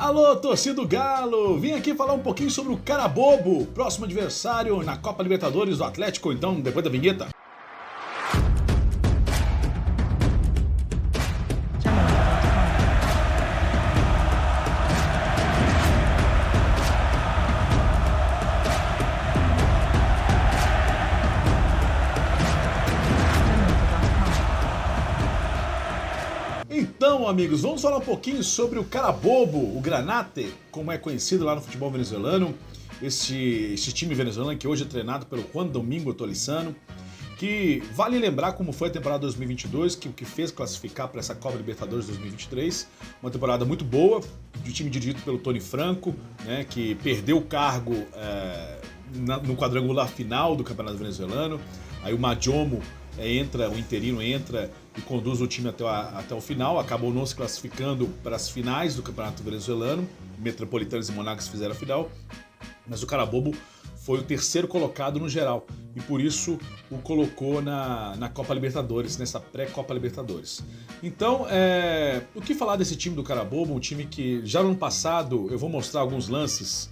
Alô, torcida do Galo! Vim aqui falar um pouquinho sobre o Carabobo, próximo adversário na Copa Libertadores do Atlético, então, depois da vinheta. Então, amigos, vamos falar um pouquinho sobre o Carabobo, o Granate, como é conhecido lá no futebol venezuelano. Esse time venezuelano que hoje é treinado pelo Juan Domingo Tolizano, que vale lembrar como foi a temporada 2022, que o que fez classificar para essa Copa Libertadores 2023. Uma temporada muito boa, de time dirigido pelo Tony Franco, né, que perdeu o cargo no quadrangular final do Campeonato Venezuelano. Aí o Madjomo o interino entra e conduz o time até o final, acabou não se classificando para as finais do Campeonato Venezuelano. Metropolitanos e Monarcas fizeram a final, mas o Carabobo foi o terceiro colocado no geral e por isso o colocou na Copa Libertadores, nessa pré-Copa Libertadores. Então, o que falar desse time do Carabobo? Um time que já no ano passado, eu vou mostrar alguns lances,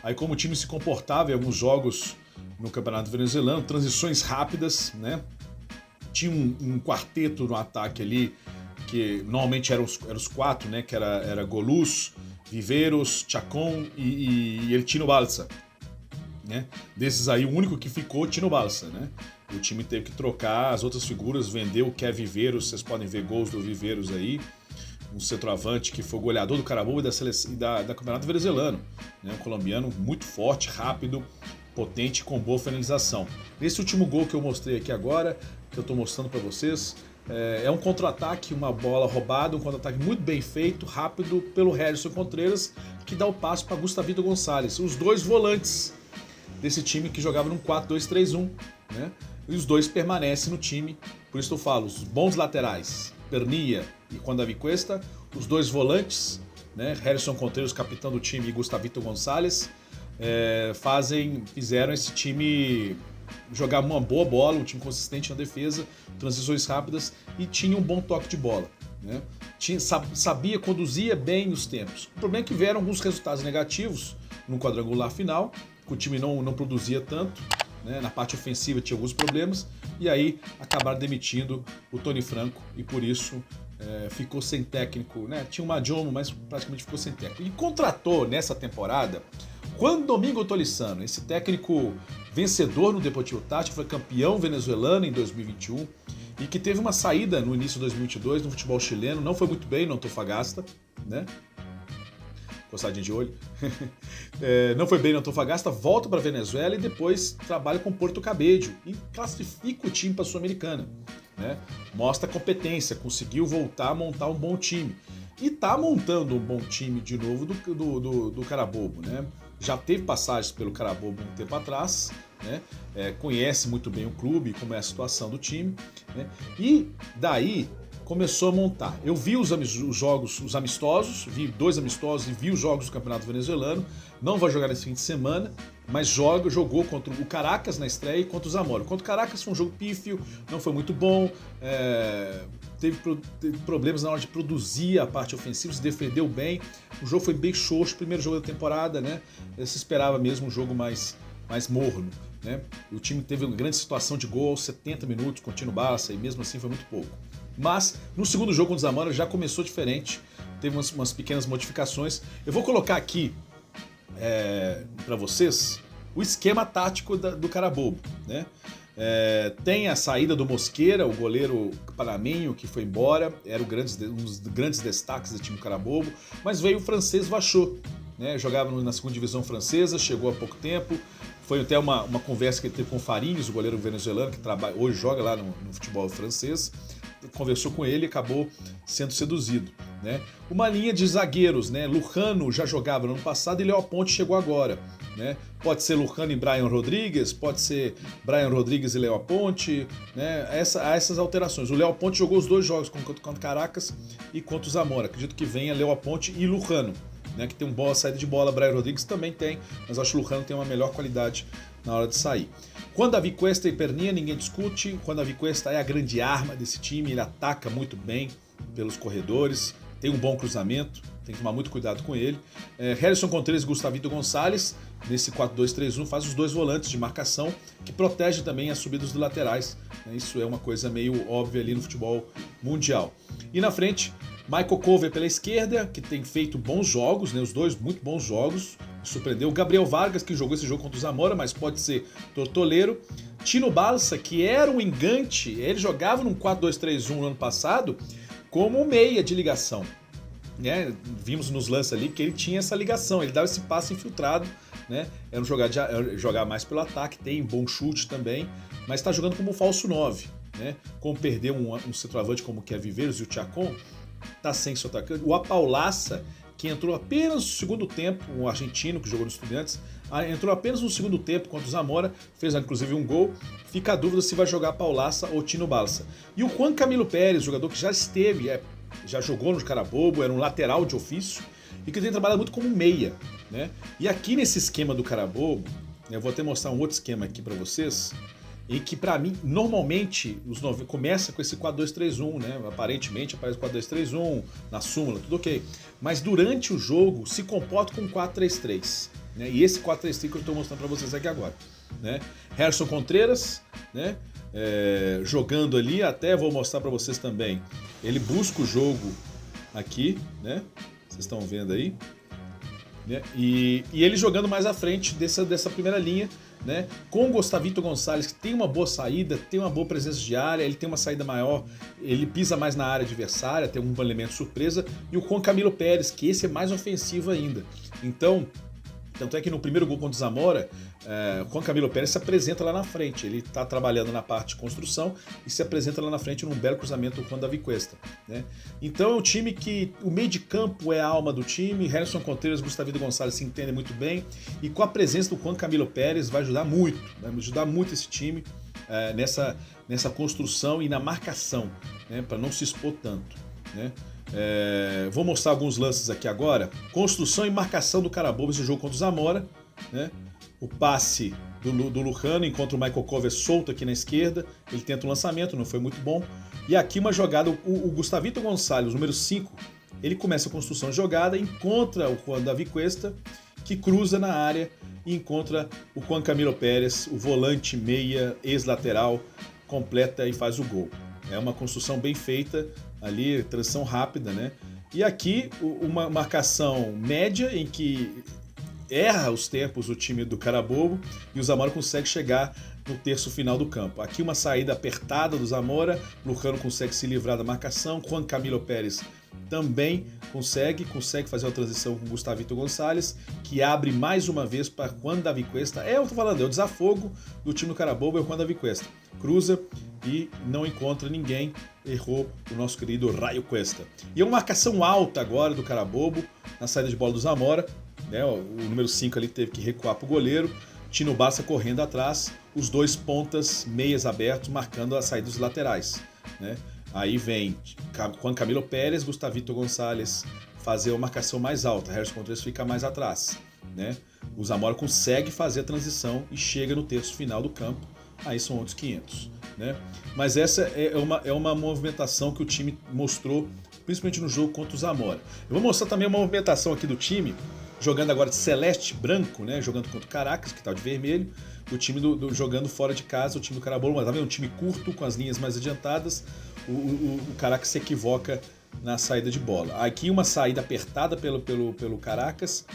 aí como o time se comportava em alguns jogos no Campeonato Venezuelano, transições rápidas, né? Tinha um quarteto no ataque ali, que normalmente eram os quatro, né? Que era Goluz, Viveros, Chacón e El Chino Balsa, né? Desses aí, o único que ficou, Chino Balsa, né? O time teve que trocar as outras figuras, vendeu o que é Viveros, vocês podem ver gols do Viveros aí, um centroavante que foi goleador do Carabobo e da Campeonato Venezuelano, né? Um colombiano muito forte, rápido, potente, com boa finalização. Nesse último gol que eu mostrei aqui agora, que eu estou mostrando para vocês, é um contra-ataque, uma bola roubada, um contra-ataque muito bem feito, rápido, pelo Hérison Contreras, que dá o passo para Gustavito Gonçalves, os dois volantes desse time que jogava num 4-2-3-1, né? E os dois permanecem no time, por isso eu falo, os bons laterais, Pernia e Juan David Cuesta, os dois volantes, né? Hérison Contreras, capitão do time, e Gustavito Gonçalves, fizeram esse time jogar uma boa bola, um time consistente na defesa, transições rápidas e tinha um bom toque de bola, né? Sabia, conduzia bem os tempos. O problema é que vieram alguns resultados negativos no quadrangular final, que o time não produzia tanto, né? Na parte ofensiva tinha alguns problemas e aí acabaram demitindo o Tony Franco e por isso ficou sem técnico, né? Tinha o Madjomo, mas praticamente ficou sem técnico. E contratou nessa temporada Juan Domingo Tolizano, esse técnico vencedor no Deportivo Táchira, foi campeão venezuelano em 2021 e que teve uma saída no início de 2022 no futebol chileno, não foi muito bem no Antofagasta, né? Coçadinha de olho. Não foi bem no Antofagasta, volta para Venezuela e depois trabalha com Porto Cabedelo e classifica o time para a Sul-Americana, né? Mostra competência, conseguiu voltar a montar um bom time. E está montando um bom time de novo do Carabobo, né? Já teve passagens pelo Carabobo um tempo atrás, né? Conhece muito bem o clube, como é a situação do time, né? E daí começou a montar. Eu vi os jogos, os amistosos, vi 2 amistosos e vi os jogos do Campeonato Venezuelano. Não vai jogar nesse fim de semana, mas jogou contra o Caracas na estreia e contra o Zamora. Contra o Caracas foi um jogo pífio, não foi muito bom, teve problemas na hora de produzir a parte ofensiva, se defendeu bem. O jogo foi bem xoxo, primeiro jogo da temporada, né? Se esperava mesmo um jogo mais morno, né? O time teve uma grande situação de gol aos 70 minutos com o Chino Balsa e mesmo assim foi muito pouco. Mas no segundo jogo contra o Zamora já começou diferente, teve umas pequenas modificações. Eu vou colocar aqui para vocês o esquema tático do Carabobo, né? Tem a saída do Mosqueira, o goleiro panamenho que foi embora, era um dos grandes destaques do time do Carabobo, mas veio o francês Vachot, né? Jogava na segunda divisão francesa, chegou há pouco tempo. Foi até uma conversa que ele teve com o Farinhos, o goleiro venezuelano, que hoje joga lá no futebol francês. Conversou com ele e acabou sendo seduzido, né? Uma linha de zagueiros, né? Lujano já jogava no ano passado e Léo Ponte chegou agora, né? Pode ser Lujano e Brian Rodrigues, pode ser Brian Rodrigues e Léo Ponte, né? Há essas alterações. O Léo Ponte jogou os 2 jogos, contra Caracas e contra o Zamora. Acredito que venha Léo Ponte e Lujano, né? Que tem uma boa saída de bola. Brian Rodrigues também tem, mas acho que o Lujano tem uma melhor qualidade na hora de sair. Juan David Cuesta e Pernia, ninguém discute. Juan David Cuesta é a grande arma desse time, ele ataca muito bem pelos corredores, tem um bom cruzamento, tem que tomar muito cuidado com ele. Herson Contreras e Gustavito Gonçalves, nesse 4-2-3-1, faz os dois volantes de marcação, que protege também as subidas dos laterais. Isso é uma coisa meio óbvia ali no futebol mundial. E na frente, Michael Cover pela esquerda, que tem feito bons jogos, né? Os dois muito bons jogos, surpreendeu. Gabriel Vargas, que jogou esse jogo contra o Zamora, mas pode ser tortoleiro. Tino Balsa, que era um engante, ele jogava num 4-2-3-1 no ano passado como meia de ligação. Né? Vimos nos lances ali que ele tinha essa ligação, ele dava esse passe infiltrado, né? Era jogar mais pelo ataque, tem bom chute também, mas está jogando como falso 9. Né? Como perdeu um centroavante como que é Viveiros e o Chacon, tá sem seu atacante. O Apaulaça, que entrou apenas no segundo tempo, um argentino que jogou nos Estudiantes, entrou apenas no segundo tempo contra o Zamora, fez inclusive um gol. Fica a dúvida se vai jogar Paulaça ou Tino Balsa. E o Juan Camilo Pérez, jogador que já esteve, já jogou no Carabobo, era um lateral de ofício e que tem trabalhado muito como meia. Né? E aqui nesse esquema do Carabobo, eu vou até mostrar um outro esquema aqui para vocês, em que para mim, normalmente, começa com esse 4-2-3-1, né? Aparentemente aparece 4-2-3-1, na súmula, tudo ok. Mas durante o jogo se comporta com 4-3-3. Né? E esse 4-3-3 que eu estou mostrando para vocês aqui agora. Né? Herson Contreras, né? Jogando ali, até vou mostrar para vocês também. Ele busca o jogo aqui, né? Vocês estão vendo aí. Né? E ele jogando mais à frente dessa primeira linha, né? Com o Gustavito Gonçalves, que tem uma boa saída, tem uma boa presença de área, ele tem uma saída maior, ele pisa mais na área adversária, tem um elemento surpresa, e o Juan Camilo Pérez, que esse é mais ofensivo ainda. Então, tanto é que no primeiro gol contra o Zamora, o Juan Camilo Pérez se apresenta lá na frente. Ele está trabalhando na parte de construção e se apresenta lá na frente num belo cruzamento com o Davi Cuesta. Né? Então é um time que o meio de campo é a alma do time. Herson Contreras e Gustavito Gonçalves se entendem muito bem. E com a presença do Juan Camilo Pérez vai ajudar muito esse time nessa construção e na marcação, né? Para não se expor tanto. Né? Vou mostrar alguns lances aqui agora. Construção e marcação do Carabobo, esse jogo contra o Zamora. Né? O passe do Lujano encontra o Michael Cover solto aqui na esquerda. Ele tenta um lançamento, não foi muito bom. E aqui uma jogada, o Gustavito Gonçalves, número 5, ele começa a construção de jogada, encontra o Juan Davi Cuesta, que cruza na área e encontra o Juan Camilo Pérez, o volante meia, ex-lateral, completa e faz o gol. É uma construção bem feita ali, transição rápida, né? E aqui uma marcação média em que erra os tempos o time do Carabobo e o Zamora consegue chegar no terço final do campo. Aqui uma saída apertada do Zamora, Lucano consegue se livrar da marcação, Juan Camilo Pérez também consegue fazer uma transição com o Gustavito Gonçalves, que abre mais uma vez para Juan Davi Cuesta. Eu tô falando, é o desafogo do time do Carabobo, é o Juan Davi Cuesta. Cruza e não encontra ninguém, errou o nosso querido Raio Cuesta. E é uma marcação alta agora do Carabobo, na saída de bola do Zamora, né? O número 5 ali teve que recuar para o goleiro, Tino Barça correndo atrás, os dois pontas meias abertos marcando a saída dos laterais. Né? Aí vem Juan Camilo Pérez, Gustavito Gonçalves fazer uma marcação mais alta, Herson Contreras fica mais atrás. Né? O Zamora consegue fazer a transição e chega no terço final do campo, aí são outros 500. Né? Mas essa é uma movimentação que o time mostrou, principalmente no jogo contra o Zamora. Eu vou mostrar também uma movimentação aqui do time, jogando agora de celeste branco, né? Jogando contra o Caracas, que está de vermelho. O time jogando fora de casa, o time do Carabobo, mas também um time curto, com as linhas mais adiantadas. O Caracas se equivoca na saída de bola. Aqui uma saída apertada pelo Caracas.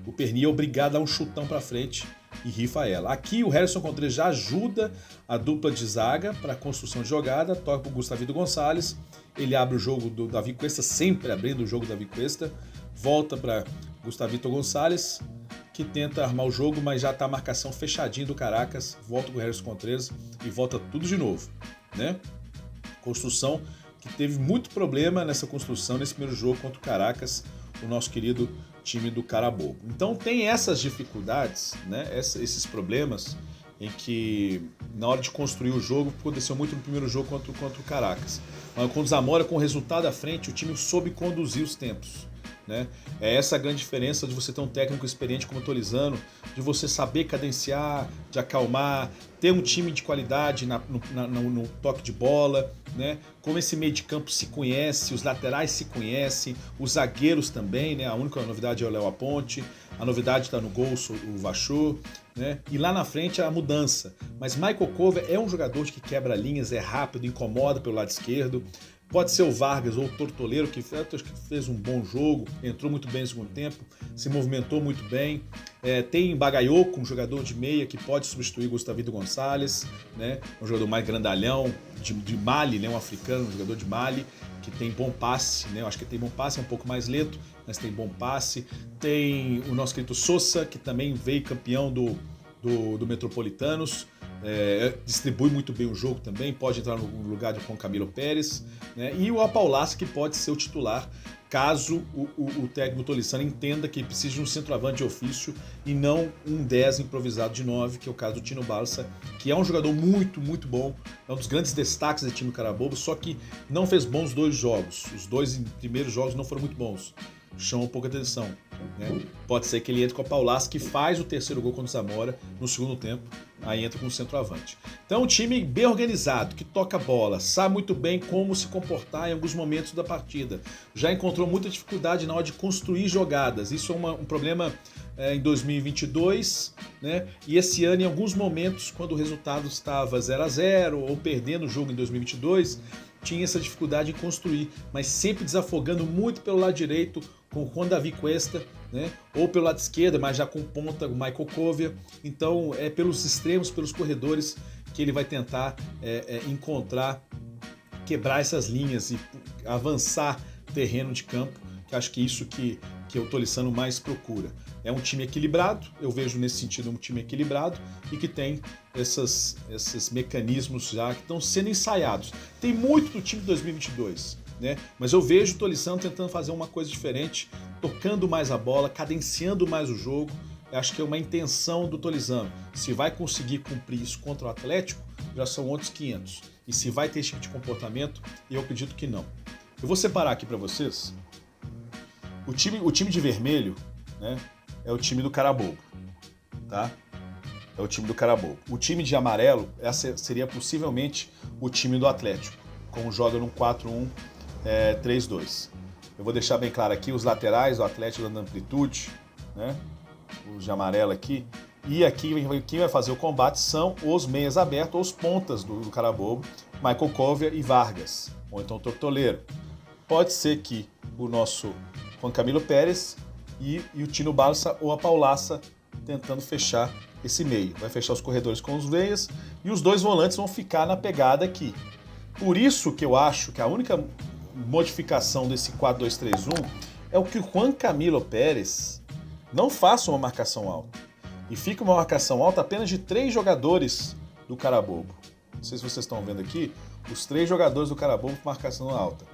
O Perni é obrigado a dar um chutão para frente e rifa ela. Aqui o Herson Contreras já ajuda a dupla de zaga para a construção de jogada, toca para o Gustavito Gonçalves. Ele abre o jogo do Davi Cuesta, sempre abrindo o jogo do Davi Cuesta. Volta para Gustavito Gonçalves, que tenta armar o jogo, mas já está a marcação fechadinha do Caracas, volta com o Herson Contreras e volta tudo de novo. Né? Construção que teve muito problema nessa construção, nesse primeiro jogo contra o Caracas, o nosso querido time do Carabobo. Então tem essas dificuldades, né? Esses problemas em que na hora de construir o jogo, aconteceu muito no primeiro jogo contra o Caracas. Mas com o Zamora, com o resultado à frente, o time soube conduzir os tempos. né? É essa a grande diferença de você ter um técnico experiente como o Tolizano, de você saber cadenciar, de acalmar, ter um time de qualidade no toque de bola, né? Como esse meio de campo se conhece, os laterais se conhecem, os zagueiros também, né? A única novidade é o Léo Aponte, a novidade está no gol, o Vachô, né? E lá na frente a mudança. Mas Michael Cover é um jogador que quebra linhas, é rápido, incomoda pelo lado esquerdo. Pode ser o Vargas ou o Tortoleiro, que fez um bom jogo, entrou muito bem no segundo tempo, se movimentou muito bem. Tem Bagayoko, um jogador de meia que pode substituir Gustavito Gonçalves, né? Um jogador mais grandalhão, de Mali, né? Um africano, um jogador de Mali, que tem bom passe, né? Eu acho que tem bom passe, é um pouco mais lento, mas tem bom passe. Tem o nosso querido Sosa, que também veio campeão do Metropolitanos. Distribui muito bem o jogo também, pode entrar no lugar de Juan Camilo Pérez, né? E o Apaulassi, que pode ser o titular caso o técnico Tolizano entenda que precisa de um centroavante de ofício e não um 10 improvisado de 9, que é o caso do Tino Balsa, que é um jogador muito, muito bom, é um dos grandes destaques do time Carabobo, só que não fez bons 2 jogos, os 2 primeiros jogos não foram muito bons, chamam pouca atenção, né? Pode ser que ele entre com a Paulassi, que faz o terceiro gol contra o Zamora no segundo tempo, aí entra com o centroavante. Então um time bem organizado, que toca a bola, sabe muito bem como se comportar em alguns momentos da partida. Já encontrou muita dificuldade na hora de construir jogadas, isso é um problema em 2022, né? E esse ano em alguns momentos, quando o resultado estava 0-0 ou perdendo o jogo em 2022, tinha essa dificuldade em construir, mas sempre desafogando muito pelo lado direito com o Juan Davi Cuesta, né? Ou pelo lado esquerdo, mas já com ponta, o Michael Cover. Então é pelos extremos, pelos corredores que ele vai tentar encontrar, quebrar essas linhas e avançar terreno de campo, que acho que é isso que o Tolizano mais procura. É um time equilibrado, eu vejo nesse sentido um time equilibrado e que tem esses mecanismos já que estão sendo ensaiados. Tem muito do time de 2022, né? Mas eu vejo o Tolizano tentando fazer uma coisa diferente, tocando mais a bola, cadenciando mais o jogo. Eu acho que é uma intenção do Tolizano. Se vai conseguir cumprir isso contra o Atlético, já são outros 500. E se vai ter esse tipo de comportamento, eu acredito que não. Eu vou separar aqui para vocês. O time de vermelho, né, é o time do Carabobo, tá? É o time do Carabobo. O time de amarelo seria possivelmente o time do Atlético, como joga no 4-1-3-2. Eu vou deixar bem claro aqui os laterais do Atlético dando amplitude, né? Os de amarelo aqui. E aqui quem vai fazer o combate são os meias abertos, ou os pontas do Carabobo, Michael Cover e Vargas, ou então Tortoleiro. Pode ser que o nosso Juan Camilo Pérez e o Tino Balsa ou a Paulassa tentando fechar esse meio. Vai fechar os corredores com os veias e os 2 volantes vão ficar na pegada aqui. Por isso que eu acho que a única modificação desse 4-2-3-1 é o que o Juan Camilo Pérez não faça uma marcação alta. E fica uma marcação alta apenas de 3 jogadores do Carabobo. Não sei se vocês estão vendo aqui, os 3 jogadores do Carabobo com marcação alta.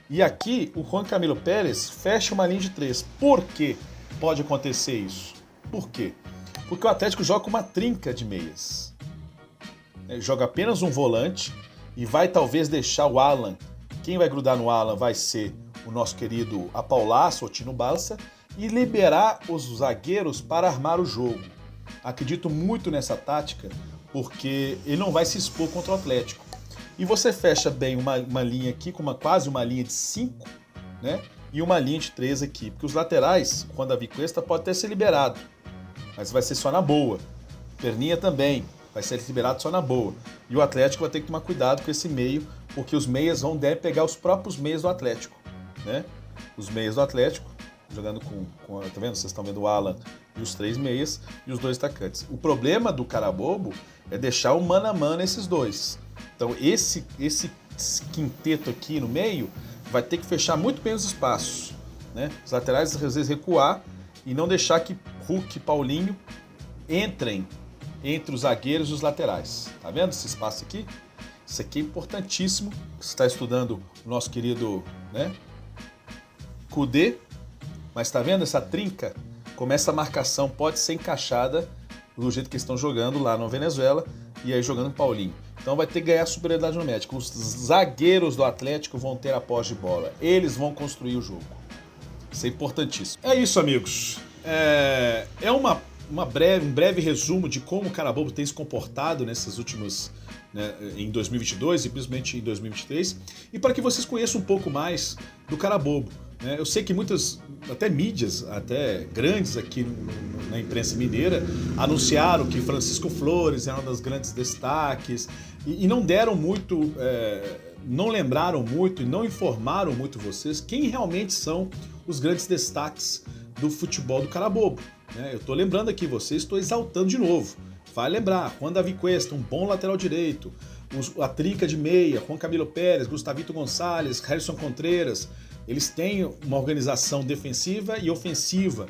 E aqui o Juan Camilo Pérez fecha uma linha de 3. Por que pode acontecer isso? Por quê? Porque o Atlético joga com uma trinca de meias. Joga apenas um volante e vai talvez deixar o Alan. Quem vai grudar no Alan vai ser o nosso querido Apaulassi ou Tino Balsa e liberar os zagueiros para armar o jogo. Acredito muito nessa tática porque ele não vai se expor contra o Atlético. E você fecha bem uma linha aqui, com quase uma linha de 5, né? E uma linha de 3 aqui. Porque os laterais, quando a Cuesta pode até ser liberado, mas vai ser só na boa. Perninha também, vai ser liberado só na boa. E o Atlético vai ter que tomar cuidado com esse meio, porque os meias devem pegar os próprios meias do Atlético, né? Os meias do Atlético, jogando com tá vendo? Vocês estão vendo o Alan e os 3 meias e os 2 atacantes. O problema do Carabobo é deixar o mano a mano esses 2. Então esse quinteto aqui no meio vai ter que fechar muito bem os espaços, né? Os laterais às vezes recuar e não deixar que Hulk e Paulinho entrem entre os zagueiros e os laterais. Tá vendo esse espaço aqui? Isso aqui é importantíssimo. Você está estudando o nosso querido, né, Kudê, mas tá vendo essa trinca? Como essa marcação pode ser encaixada do jeito que eles estão jogando lá no Venezuela e aí jogando Paulinho. Então vai ter que ganhar superioridade numérica. Os zagueiros do Atlético vão ter a posse de bola. Eles vão construir o jogo. Isso é importantíssimo. É isso, amigos. Um breve resumo de como o Carabobo tem se comportado nessas últimas, né, em 2022 e principalmente em 2023, e para que vocês conheçam um pouco mais do Carabobo. Né? Eu sei que muitas, até mídias, até grandes aqui na imprensa mineira, anunciaram que Francisco Flores era um dos grandes destaques e não deram muito, não lembraram muito e não informaram muito vocês quem realmente são os grandes destaques do futebol do Carabobo. Eu estou lembrando aqui vocês, estou exaltando de novo. Vai lembrar, Juan Davi Cuesta, um bom lateral direito, a trinca de meia, Juan Camilo Pérez, Gustavito Gonçalves, Harrison Contreras, eles têm uma organização defensiva e ofensiva.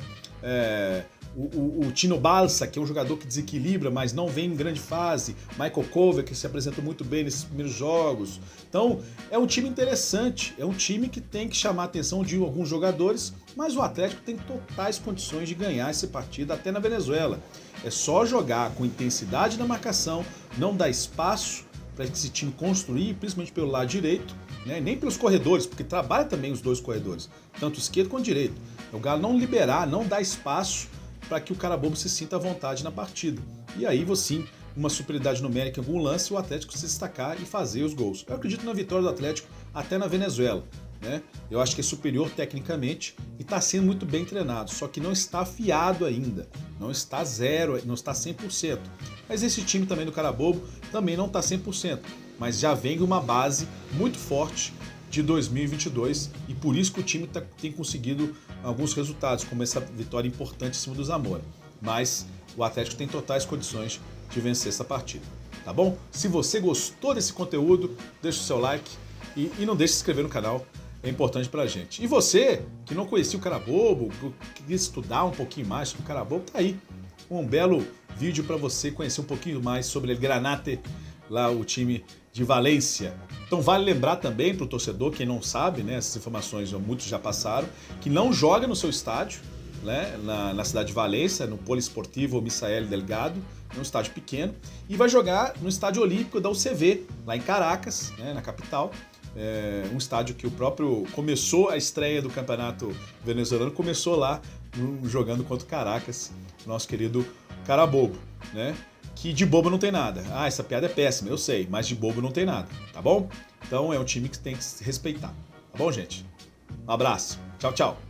O Tino Balsa, que é um jogador que desequilibra, mas não vem em grande fase. Michael Cover, que se apresentou muito bem nesses primeiros jogos. Então, é um time interessante. É um time que tem que chamar a atenção de alguns jogadores, mas o Atlético tem totais condições de ganhar essa partida até na Venezuela. É só jogar com intensidade na marcação, não dar espaço para esse time construir, principalmente pelo lado direito, né? Nem pelos corredores, porque trabalha também os dois corredores, tanto esquerdo quanto direito. O Galo não liberar, não dar espaço para que o Carabobo se sinta à vontade na partida. E aí, sim, uma superioridade numérica em algum lance, o Atlético se destacar e fazer os gols. Eu acredito na vitória do Atlético até na Venezuela. Né? Eu acho que é superior tecnicamente e está sendo muito bem treinado, só que não está afiado ainda, não está zero, não está 100%. Mas esse time também do Carabobo também não está 100%, mas já vem uma base muito forte de 2022 e por isso que o time tem conseguido alguns resultados, como essa vitória importante em cima do Zamora. Mas o Atlético tem totais condições de vencer essa partida, tá bom? Se você gostou desse conteúdo, deixa o seu like e não deixe de se inscrever no canal, é importante pra gente. E você, que não conhecia o Carabobo, que queria estudar um pouquinho mais sobre o Carabobo, tá aí um belo vídeo para você conhecer um pouquinho mais sobre o Granate, lá o time de Valência. Então vale lembrar também para o torcedor, quem não sabe, né, essas informações muitos já passaram, que não joga no seu estádio, né, na cidade de Valência, no Poliesportivo Misael Delgado, é um estádio pequeno, e vai jogar no estádio olímpico da UCV, lá em Caracas, né, na capital. Um estádio que o próprio começou a estreia do campeonato venezuelano, começou lá jogando contra o Caracas, nosso querido Carabobo, né? Que de bobo não tem nada. Ah, essa piada é péssima, eu sei, mas de bobo não tem nada, tá bom? Então é um time que tem que se respeitar, tá bom, gente? Um abraço, tchau, tchau.